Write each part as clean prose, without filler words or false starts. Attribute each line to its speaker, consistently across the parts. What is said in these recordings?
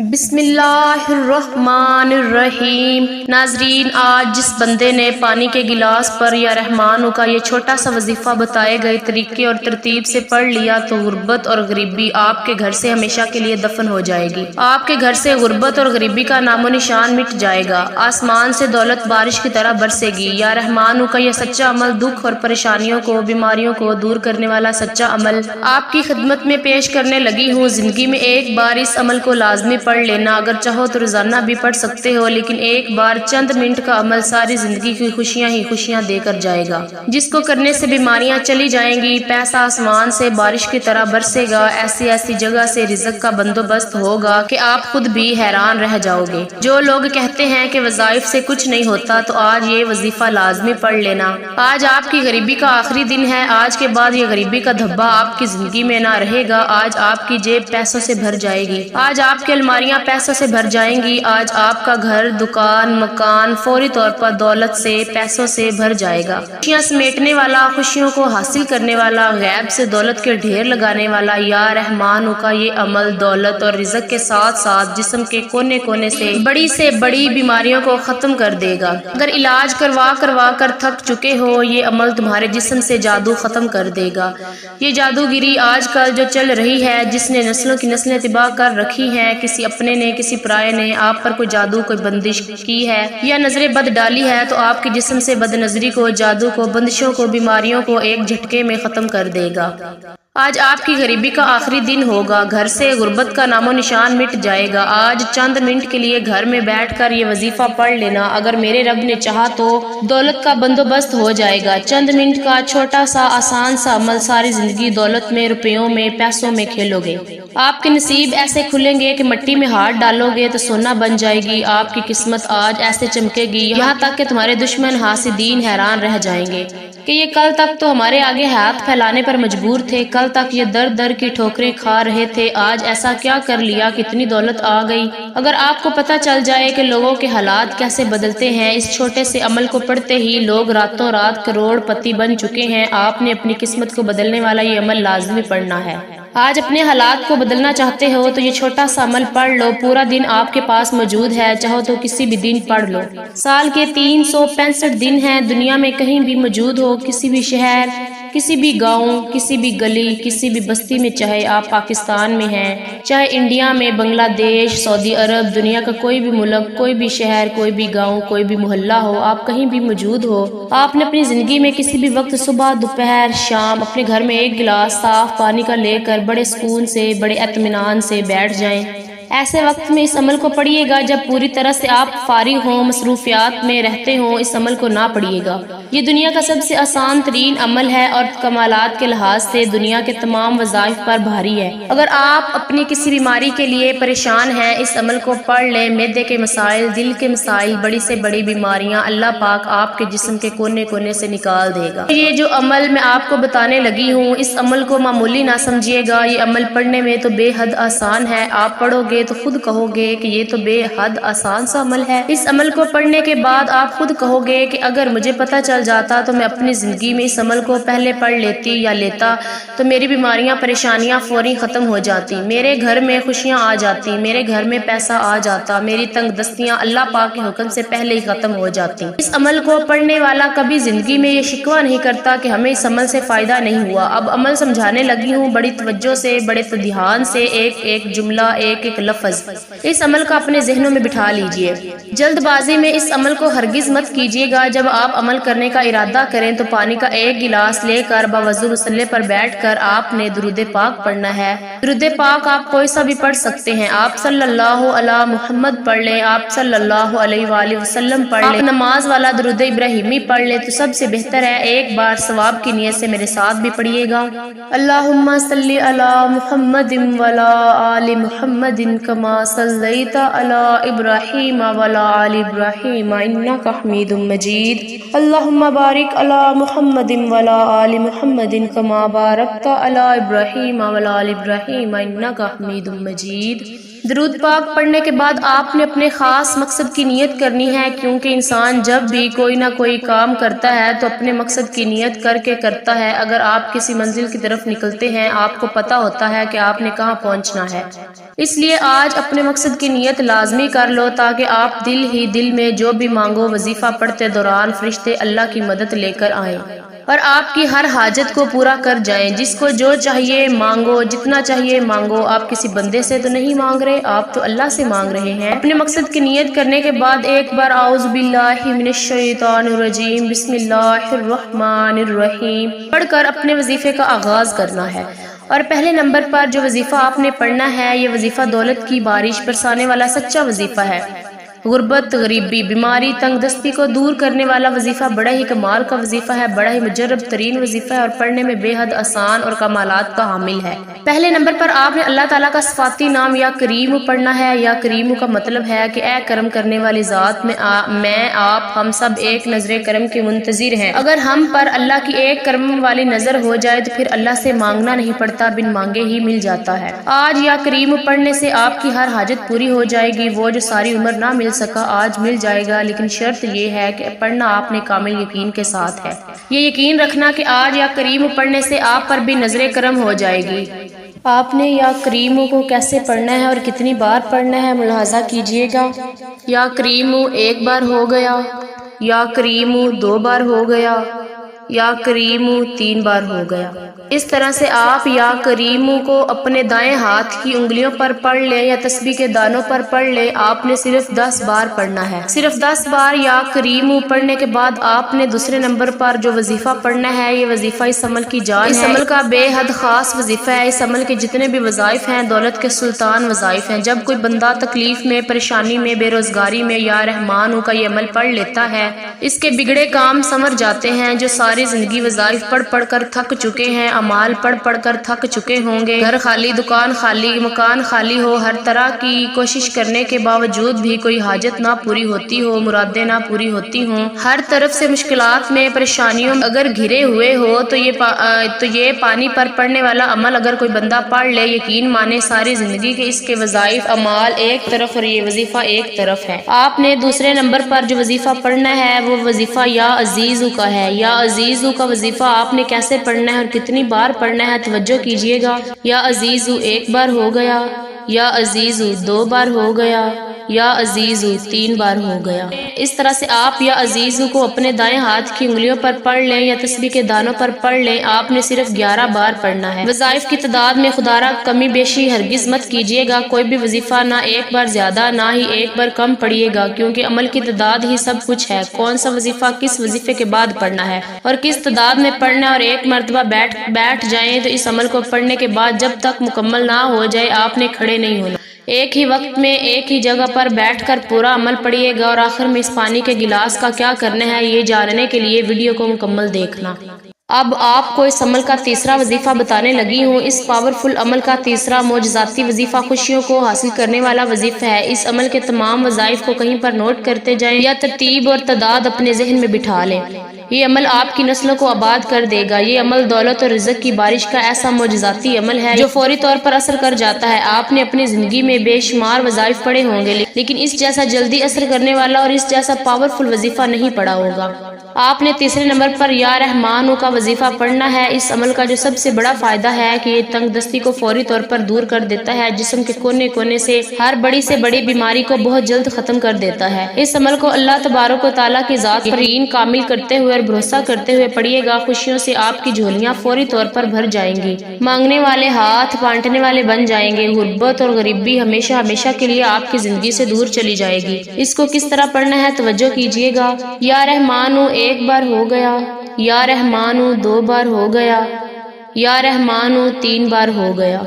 Speaker 1: بسم اللہ الرحمن الرحیم۔ ناظرین، آج جس بندے نے پانی کے گلاس پر یا رحمانوں کا یہ چھوٹا سا وظیفہ بتائے گئے طریقے اور ترتیب سے پڑھ لیا تو غربت اور غریبی آپ کے گھر سے ہمیشہ کے لیے دفن ہو جائے گی۔ آپ کے گھر سے غربت اور غریبی کا نام و نشان مٹ جائے گا۔ آسمان سے دولت بارش کی طرح برسے گی۔ یا رحمانوں کا یہ سچا عمل دکھ اور پریشانیوں کو، بیماریوں کو دور کرنے والا سچا عمل آپ کی خدمت میں پیش کرنے لگی ہوں۔ زندگی میں ایک بار اس عمل کو لازمی پڑھ لینا، اگر چاہو تو روزانہ بھی پڑھ سکتے ہو، لیکن ایک بار چند منٹ کا عمل ساری زندگی کی خوشیاں ہی خوشیاں دے کر جائے گا، جس کو کرنے سے بیماریاں چلی جائیں گی، پیسہ آسمان سے بارش کی طرح برسے گا، ایسی ایسی جگہ سے رزق کا بندوبست ہوگا کہ آپ خود بھی حیران رہ جاؤ گے۔ جو لوگ کہتے ہیں کہ وظائف سے کچھ نہیں ہوتا، تو آج یہ وظیفہ لازمی پڑھ لینا۔ آج آپ کی غریبی کا آخری دن ہے۔ آج کے بعد یہ غریبی کا دھبا آپ کی زندگی میں نہ رہے گا۔ آج آپ کی جیب پیسوں سے بھر جائے گی۔ آج آپ کی الماریاں پیسوں سے بھر جائیں گی۔ آج آپ کا گھر، دکان، مکان فوری طور پر دولت سے، پیسوں سے بھر جائے گا۔ خوشیاں سمیٹنے والا، خوشیوں کو حاصل کرنے والا، غیب سے دولت کے ڈھیر لگانے والا یا رحمانوں کا یہ عمل دولت اور رزق کے ساتھ ساتھ جسم کے کونے کونے سے بڑی بیماریوں کو ختم کر دے گا۔ اگر علاج کروا کر تھک چکے ہو، یہ عمل تمہارے جسم سے جادو ختم کر دے گا۔ یہ جادوگری آج کل جو چل رہی ہے، جس نے نسلوں کی نسلیں تباہ کر رکھی ہیں، کسی اپنے نے، کسی پرائے نے آپ پر کوئی جادو، کوئی بندش کی ہے یا نظر بد ڈالی ہے، تو آپ کے جسم سے بد نظری کو، جادو کو، بندشوں کو، بیماریوں کو ایک جھٹکے میں ختم کر دے گا۔ آج آپ کی غریبی کا آخری دن ہوگا۔ گھر سے غربت کا نام و نشان مٹ جائے گا۔ آج چند منٹ کے لیے گھر میں بیٹھ کر یہ وظیفہ پڑھ لینا، اگر میرے رب نے چاہا تو دولت کا بندوبست ہو جائے گا۔ چند منٹ کا چھوٹا سا آسان سا عمل ساری زندگی دولت میں، روپیوں میں، پیسوں میں کھیلو گے۔ آپ کے نصیب ایسے کھلیں گے کہ مٹی میں ہاتھ ڈالو گے تو سونا بن جائے گی۔ آپ کی قسمت آج ایسے چمکے گی، یہاں تک کہ تمہارے دشمن حاسدین حیران رہ جائیں گے کہ یہ کل تک تو ہمارے آگے ہاتھ پھیلانے پر مجبور تھے، کل تک یہ در در کی ٹھوکریں کھا رہے تھے، آج ایسا کیا کر لیا کہ اتنی دولت آ گئی۔ اگر آپ کو پتہ چل جائے کہ لوگوں کے حالات کیسے بدلتے ہیں، اس چھوٹے سے عمل کو پڑھتے ہی لوگ راتوں رات کروڑ پتی بن چکے ہیں۔ آپ نے اپنی قسمت کو بدلنے والا یہ عمل لازمی پڑھنا ہے۔ آج اپنے حالات کو بدلنا چاہتے ہو تو یہ چھوٹا سا عمل پڑھ لو۔ پورا دن آپ کے پاس موجود ہے، چاہو تو کسی بھی دن پڑھ لو۔ سال کے 365 دن ہیں، دنیا میں کہیں بھی موجود ہو، کسی بھی شہر، کسی بھی گاؤں، کسی بھی گلی، کسی بھی بستی میں، چاہے آپ پاکستان میں ہیں، چاہے انڈیا میں، بنگلہ دیش، سعودی عرب، دنیا کا کوئی بھی ملک، کوئی بھی شہر، کوئی بھی گاؤں، کوئی بھی محلہ ہو، آپ کہیں بھی موجود ہو، آپ نے اپنی زندگی میں کسی بھی وقت، صبح، دوپہر، شام، اپنے گھر میں ایک گلاس صاف پانی کا لے کر بڑے سکون سے، بڑے اطمینان سے بیٹھ جائیں۔ ایسے وقت میں اس عمل کو پڑھیے گا جب پوری طرح سے آپ فارغ ہوں، مصروفیات میں رہتے ہوں۔ اس عمل کو نہ پڑھیے گا۔ یہ دنیا کا سب سے آسان ترین عمل ہے اور کمالات کے لحاظ سے دنیا کے تمام وظائف پر بھاری ہے۔ اگر آپ اپنی کسی بیماری کے لیے پریشان ہیں، اس عمل کو پڑھ لیں۔ معدے کے مسائل، دل کے مسائل، بڑی سے بڑی بیماریاں اللہ پاک آپ کے جسم کے کونے کونے سے نکال دے گا۔ یہ جو عمل میں آپ کو بتانے لگی ہوں، اس عمل کو معمولی نہ سمجھیے گا۔ یہ عمل پڑھنے میں تو بے حد آسان ہے۔ آپ پڑھو گے تو خود کہو گے کہ یہ تو بے حد آسان سا عمل ہے۔ اس عمل کو پڑھنے کے بعد آپ خود کہو گے کہ اگر مجھے پتہ چل جاتا تو میں اپنی زندگی میں اس عمل کو پہلے پڑھ لیتی یا لیتا تو میری بیماریاں، پریشانیاں فوری ختم ہو جاتی، میرے گھر میں خوشیاں آ جاتی، میرے گھر میں پیسہ آ جاتا، میری تنگ دستیاں اللہ پاک کے حکم سے پہلے ہی ختم ہو جاتی۔ اس عمل کو پڑھنے والا کبھی زندگی میں یہ شکوہ نہیں کرتا کہ ہمیں اس عمل سے فائدہ نہیں ہوا۔ اب عمل سمجھانے لگی ہوں، بڑی توجہ سے، بڑے دھیان سے، ایک ایک جملہ، ایک ایک لفظ اس عمل کو اپنے ذہنوں میں بٹھا لیجئے۔ جلد بازی میں اس عمل کو ہرگز مت کیجیے گا۔ جب آپ عمل کرنے کا ارادہ کریں تو پانی کا ایک گلاس لے کر باوضو مصلے پر بیٹھ کر آپ نے درود پاک پڑھنا ہے۔ درود پاک آپ کوئی سا بھی پڑھ سکتے ہیں۔ آپ صلی اللہ علی محمد پڑھ لیں، آپ صلی اللہ علیہ وآلہ وسلم پڑھ لیں، آپ نماز والا درود ابراہیمی پڑھ لیں تو سب سے بہتر ہے۔ ایک بار ثواب کی نیت سے میرے ساتھ بھی پڑھیے گا۔ اللہم صلی علی محمد وعلی آل محمد کما صلیت علی ابراہیم وعلی آل ابراہیم انک حمید مجید۔ اللہم بارک علی محمد وعلی آل محمد کما بارکت علی ابراہیم وعلی آل ابراہیم انک حمید مجید۔ درود پاک پڑھنے کے بعد آپ نے اپنے خاص مقصد کی نیت کرنی ہے، کیونکہ انسان جب بھی کوئی نہ کوئی کام کرتا ہے تو اپنے مقصد کی نیت کر کے کرتا ہے۔ اگر آپ کسی منزل کی طرف نکلتے ہیں، آپ کو پتہ ہوتا ہے کہ آپ نے کہاں پہنچنا ہے، اس لیے آج اپنے مقصد کی نیت لازمی کر لو تاکہ آپ دل ہی دل میں جو بھی مانگو وظیفہ پڑھتے دوران فرشتے اللہ کی مدد لے کر آئیں اور آپ کی ہر حاجت کو پورا کر جائیں۔ جس کو جو چاہیے مانگو، جتنا چاہیے مانگو۔ آپ کسی بندے سے تو نہیں مانگ رہے، آپ تو اللہ سے مانگ رہے ہیں۔ اپنے مقصد کی نیت کرنے کے بعد ایک بار اعوذ باللہ من الشیطان الرجیم بسم اللہ الرحمن الرحیم پڑھ کر اپنے وظیفے کا آغاز کرنا ہے۔ اور پہلے نمبر پر جو وظیفہ آپ نے پڑھنا ہے، یہ وظیفہ دولت کی بارش برسانے والا سچا وظیفہ ہے۔ غربت، غریبی، بیماری، تنگ دستی کو دور کرنے والا وظیفہ بڑا ہی کمال کا وظیفہ ہے، بڑا ہی مجرب ترین وظیفہ ہے اور پڑھنے میں بے حد آسان اور کمالات کا حامل ہے۔ پہلے نمبر پر آپ نے اللہ تعالیٰ کا صفاتی نام یا کریم پڑھنا ہے۔ یا کریم کا مطلب ہے کہ اے کرم کرنے والی ذات، میں آپ ہم سب ایک نظر کرم کے منتظر ہیں۔ اگر ہم پر اللہ کی ایک کرم والی نظر ہو جائے تو پھر اللہ سے مانگنا نہیں پڑتا، بن مانگے ہی مل جاتا ہے۔ آج یا کریم پڑھنے سے آپ کی ہر حاجت پوری ہو جائے گی، وہ جو ساری عمر نہ مل سکا آج مل جائے گا، لیکن شرط یہ ہے کہ پڑھنا آپ نے کامل یقین کے ساتھ ہے۔ یہ یقین رکھنا کہ آج یا کریم پڑھنے سے آپ پر بھی نظر کرم ہو جائے گی۔ آپ نے یا کریم کو کیسے پڑھنا ہے اور کتنی بار پڑھنا ہے ملاحظہ کیجئے گا۔ یا کریم ایک بار ہو گیا، یا کریم 2 بار ہو گیا، یا کریم 3 بار ہو گیا۔ اس طرح سے آپ یا کریم کو اپنے دائیں ہاتھ کی انگلیوں پر پڑھ لیں یا تسبیح کے دانوں پر پڑھ لیں۔ آپ نے صرف 10 بار پڑھنا ہے۔ صرف 10 بار یا کریم پڑھنے کے بعد آپ نے دوسرے نمبر پر جو وظیفہ پڑھنا ہے، یہ وظیفہ اس عمل کی جان ہے۔ اس عمل کا بے حد خاص وظیفہ ہے۔ اس عمل کے جتنے بھی وظائف ہیں دولت کے سلطان وظائف ہیں۔ جب کوئی بندہ تکلیف میں، پریشانی میں، بے روزگاری میں یا رحمان کا یہ عمل پڑھ لیتا ہے، اس کے بگڑے کام سنور جاتے ہیں۔ جو ساری زندگی وظائف پڑھ پڑھ کر تھک چکے ہیں، اعمال پڑھ پڑھ کر تھک چکے ہوں گے، گھر خالی، دکان خالی، مکان خالی ہو، ہر طرح کی کوشش کرنے کے باوجود بھی کوئی حاجت نہ پوری ہوتی ہو، مرادیں نہ پوری ہوتی ہوں، ہر طرف سے مشکلات میں، پریشانیوں میں اگر گھرے ہوئے ہو تو یہ پانی پر پڑنے والا عمل اگر کوئی بندہ پڑھ لے، یقین مانے ساری زندگی کے اس کے وظائف اعمال ایک طرف اور یہ وظیفہ ایک طرف ہے۔ آپ نے دوسرے نمبر پر جو وظیفہ پڑھنا ہے وہ وظیفہ یا عزیزو کا ہے۔ یا عزیزو کا وظیفہ آپ نے کیسے پڑھنا ہے اور کتنی بار پڑھنا ہے توجہ کیجئے گا۔ یا عزیزو 1 بار ہو گیا، یا عزیزو 2 بار ہو گیا، یا عزیزو 3 بار ہو گیا۔ اس طرح سے آپ یا عزیزو کو اپنے دائیں ہاتھ کی انگلیوں پر پڑھ لیں یا تسبیح کے دانوں پر پڑھ لیں۔ آپ نے صرف 11 بار پڑھنا ہے۔ وظائف کی تعداد میں خدا را کمی بیشی ہرگز مت کیجیے گا۔ کوئی بھی وظیفہ نہ ایک بار زیادہ نہ ہی ایک بار کم پڑھیے گا، کیونکہ عمل کی تعداد ہی سب کچھ ہے۔ کون سا وظیفہ کس وظیفے کے بعد پڑھنا ہے اور کس تعداد میں پڑھنا ہے، اور ایک مرتبہ بیٹھ جائیں تو اس عمل کو پڑھنے کے بعد جب تک مکمل نہ ہو جائے آپ نے کھڑے نہیں ہونا۔ ایک ہی وقت میں ایک ہی جگہ پر بیٹھ کر پورا عمل پڑھیے گا۔ اور آخر میں اس پانی کے گلاس کا کیا کرنا ہے یہ جاننے کے لیے ویڈیو کو مکمل دیکھنا۔ اب آپ کو اس عمل کا تیسرا وظیفہ بتانے لگی ہوں۔ اس پاورفل عمل کا تیسرا معجزاتی وظیفہ خوشیوں کو حاصل کرنے والا وظیفہ ہے۔ اس عمل کے تمام وظائف کو کہیں پر نوٹ کرتے جائیں یا ترتیب اور تعداد اپنے ذہن میں بٹھا لیں۔ یہ عمل آپ کی نسلوں کو آباد کر دے گا۔ یہ عمل دولت اور رزق کی بارش کا ایسا معجزاتی عمل ہے جو فوری طور پر اثر کر جاتا ہے۔ آپ نے اپنی زندگی میں بے شمار وظائف پڑھے ہوں گے، لیکن اس جیسا جلدی اثر کرنے والا اور اس جیسا پاورفل وظیفہ نہیں پڑھا ہوگا۔ آپ نے تیسرے نمبر پر یا رحمانو کا وظیفہ پڑھنا ہے۔ اس عمل کا جو سب سے بڑا فائدہ ہے کہ یہ تنگ دستی کو فوری طور پر دور کر دیتا ہے، جسم کے کونے کونے سے ہر بڑی سے بڑی بیماری کو بہت جلد ختم کر دیتا ہے۔ اس عمل کو اللہ تبارک و تعالیٰ کی ذات پر یقین کامل کرتے ہوئے اور بھروسہ کرتے ہوئے پڑھیے گا۔ خوشیوں سے آپ کی جھولیاں فوری طور پر بھر جائیں گی، مانگنے والے ہاتھ بانٹنے والے بن جائیں گے، غربت اور غریبی ہمیشہ ہمیشہ کے لیے آپ کی زندگی سے دور چلی جائے گی۔ اس کو کس طرح پڑھنا ہے توجہ کیجیے گا۔ یا رحمانو 1 بار ہو گیا، یا رحمانو 2 بار ہو گیا، یا رحمانو 3 بار ہو گیا۔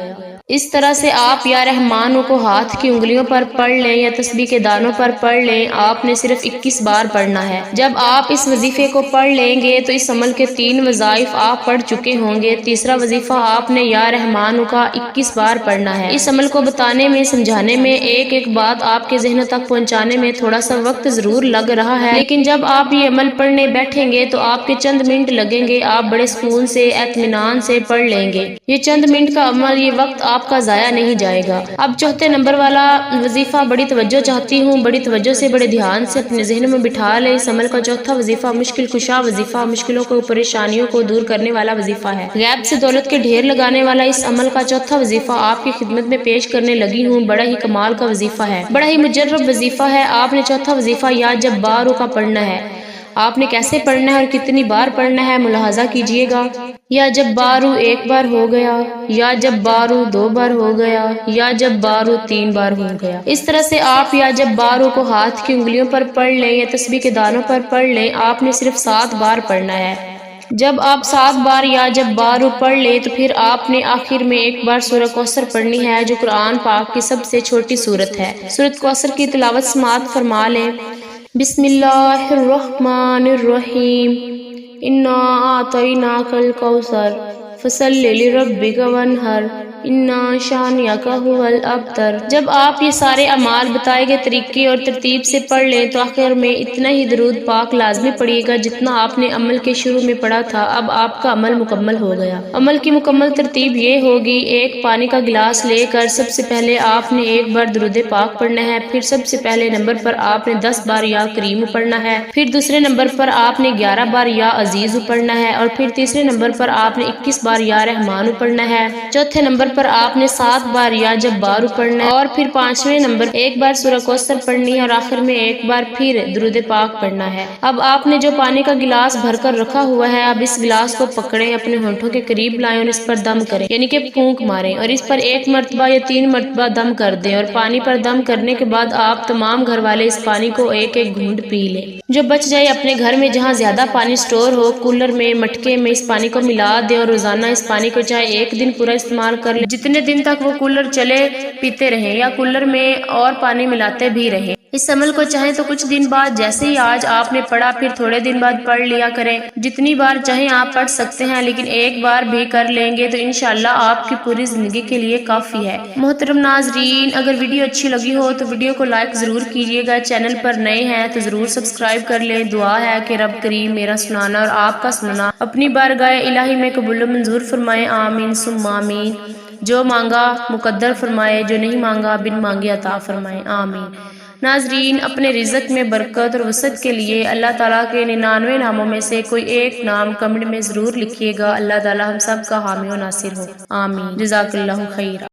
Speaker 1: اس طرح سے آپ یا رحمانو کو ہاتھ کی انگلیوں پر پڑھ لیں یا تسبیح کے دانوں پر پڑھ لیں۔ آپ نے صرف 21 بار پڑھنا ہے۔ جب آپ اس وظیفے کو پڑھ لیں گے تو اس عمل کے 3 وظائف آپ پڑھ چکے ہوں گے۔ تیسرا وظیفہ آپ نے یا رحمانو کا 21 بار پڑھنا ہے۔ اس عمل کو بتانے میں، سمجھانے میں، ایک ایک بات آپ کے ذہنوں تک پہنچانے میں تھوڑا سا وقت ضرور لگ رہا ہے، لیکن جب آپ یہ عمل پڑھنے بیٹھیں گے تو آپ کے چند منٹ لگیں گے، آپ بڑے سکون سے، اطمینان سے پڑھ لیں گے۔ یہ چند منٹ کا عمل، یہ وقت آپ آپ کا ضائع نہیں جائے گا۔ اب چوتھے نمبر والا وظیفہ بڑی توجہ چاہتی ہوں، بڑی توجہ سے بڑے دھیان سے اپنے ذہن میں بٹھا لیں۔ اس عمل کا چوتھا وظیفہ مشکل کشا وظیفہ، مشکلوں کو پریشانیوں کو دور کرنے والا وظیفہ ہے، غیب سے دولت کے ڈھیر لگانے والا۔ اس عمل کا چوتھا وظیفہ آپ کی خدمت میں پیش کرنے لگی ہوں، بڑا ہی کمال کا وظیفہ ہے، بڑا ہی مجرب وظیفہ ہے۔ آپ نے چوتھا وظیفہ یا جبارو کا پڑھنا ہے۔ آپ نے کیسے پڑھنا ہے اور کتنی بار پڑھنا ہے ملاحظہ کیجئے گا۔ یا جبارو ایک بار ہو گیا، یا جبارو دو بار ہو گیا، یا جبارو تین بار ہو گیا۔ اس طرح سے آپ یا جبارو کو ہاتھ کی انگلیوں پر پڑھ لیں یا تسبیح کے دانوں پر پڑھ لیں۔ آپ نے صرف 7 بار پڑھنا ہے۔ جب آپ 7 بار یا جبارو پڑھ لیں تو پھر آپ نے آخر میں ایک بار سورہ کوثر پڑھنی ہے، جو قرآن پاک کی سب سے چھوٹی سورت ہے۔ سورۃ کوثر کی تلاوت سماعت فرما لیں۔ بسم اللہ الرحمن الرحیم، انا اعطیناک الکوثر فصل لربک وانحر ان شانئک ھو الابتر۔ جب آپ یہ سارے اعمال بتائے گئے طریقے اور ترتیب سے پڑھ لیں تو آخر میں اتنا ہی درود پاک لازمی پڑھیے گا جتنا آپ نے عمل کے شروع میں پڑھا تھا۔ اب آپ کا عمل مکمل ہو گیا۔ عمل کی مکمل ترتیب یہ ہوگی: ایک پانی کا گلاس لے کر سب سے پہلے آپ نے ایک بار درود پاک پڑھنا ہے، پھر سب سے پہلے نمبر پر آپ نے 10 بار یا کریم پڑھنا ہے، پھر دوسرے نمبر پر آپ نے 11 بار یا عزیز پڑھنا ہے، اور پھر تیسرے نمبر پر آپ نے 21 بار یا رحمان پڑھنا ہے، چوتھے نمبر پر آپ نے 7 بار یا جبار پڑھنا ہے، اور پھر پانچویں نمبر ایک بار سورہ کوثر پڑھنی ہے، اور آخر میں ایک بار پھر درود پاک پڑھنا ہے۔ اب آپ نے جو پانی کا گلاس بھر کر رکھا ہوا ہے، اب اس گلاس کو پکڑیں، اپنے ہونٹوں کے قریب لائیں اور اس پر دم کریں، یعنی کہ پھونک ماریں، اور اس پر 1 مرتبہ یا 3 مرتبہ دم کر دیں، اور پانی پر دم کرنے کے بعد آپ تمام گھر والے اس پانی کو ایک ایک گھونٹ پی لیں۔ جو بچ جائے اپنے گھر میں جہاں زیادہ پانی سٹور ہو، کولر میں، مٹکے میں اس پانی کو ملا دیں، اور روزانہ اس پانی کو چاہے 1 دن پورا استعمال کر لیں، جتنے دن تک وہ کولر چلے پیتے رہیں، یا کولر میں اور پانی ملاتے بھی رہیں۔ اس عمل کو چاہیں تو کچھ دن بعد، جیسے ہی آج آپ نے پڑھا، پھر تھوڑے دن بعد پڑھ لیا کریں۔ جتنی بار چاہیں آپ پڑھ سکتے ہیں، لیکن ایک بار بھی کر لیں گے تو انشاءاللہ آپ کی پوری زندگی کے لیے کافی ہے۔ محترم ناظرین، اگر ویڈیو اچھی لگی ہو تو ویڈیو کو لائک ضرور کیجیے گا، چینل پر نئے ہیں تو ضرور سبسکرائب کر لیں۔ دعا ہے کہ رب کریم میرا سنانا اور آپ کا سننا اپنی بارگاہ الہی میں قبول و منظور فرمائے، آمین ثم آمین۔ جو مانگا مقدر فرمائے، جو نہیں مانگا بن مانگے عطا فرمائے، آمین۔ ناظرین، اپنے رزق میں برکت اور وسعت کے لیے اللہ تعالیٰ کے 99 ناموں میں سے کوئی ایک نام کمنٹ میں ضرور لکھیے گا۔ اللہ تعالیٰ ہم سب کا حامی و ناصر ہو، آمین۔ جزاک اللہ خیر۔